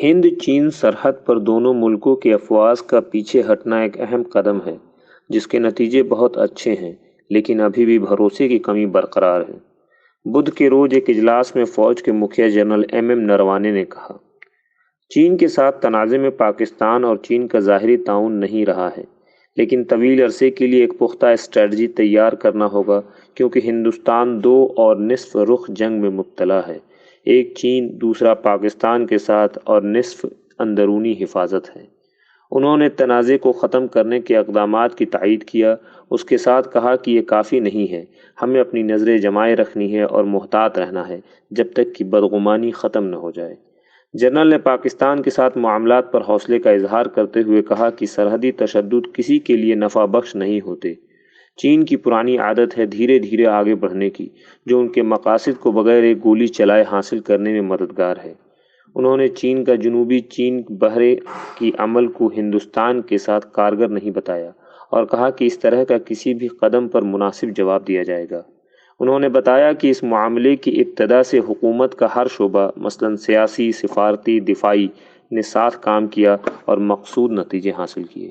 ہند چین سرحد پر دونوں ملکوں کے افواج کا پیچھے ہٹنا ایک اہم قدم ہے جس کے نتیجے بہت اچھے ہیں، لیکن ابھی بھی بھروسے کی کمی برقرار ہے۔ بدھ کے روز ایک اجلاس میں فوج کے مکھیا جنرل ایم نروانے نے کہا، چین کے ساتھ تنازع میں پاکستان اور چین کا ظاہری تعاون نہیں رہا ہے، لیکن طویل عرصے کے لیے ایک پختہ اسٹریٹجی تیار کرنا ہوگا کیونکہ ہندوستان دو اور نصف رخ جنگ میں مبتلا ہے، ایک چین، دوسرا پاکستان کے ساتھ اور نصف اندرونی حفاظت ہے۔ انہوں نے تنازع کو ختم کرنے کے اقدامات کی تائید کیا، اس کے ساتھ کہا کہ یہ کافی نہیں ہے، ہمیں اپنی نظریں جمائے رکھنی ہے اور محتاط رہنا ہے جب تک کہ بدگمانی ختم نہ ہو جائے۔ جنرل نے پاکستان کے ساتھ معاملات پر حوصلے کا اظہار کرتے ہوئے کہا کہ سرحدی تشدد کسی کے لیے نفع بخش نہیں ہوتے۔ چین کی پرانی عادت ہے دھیرے دھیرے آگے بڑھنے کی، جو ان کے مقاصد کو بغیر ایک گولی چلائے حاصل کرنے میں مددگار ہے۔ انہوں نے چین کا جنوبی چین بحرے کی عمل کو ہندوستان کے ساتھ کارگر نہیں بتایا اور کہا کہ اس طرح کا کسی بھی قدم پر مناسب جواب دیا جائے گا۔ انہوں نے بتایا کہ اس معاملے کی ابتدا سے حکومت کا ہر شعبہ، مثلاً سیاسی، سفارتی، دفاعی، نے ساتھ کام کیا اور مقصود نتیجے حاصل کیے۔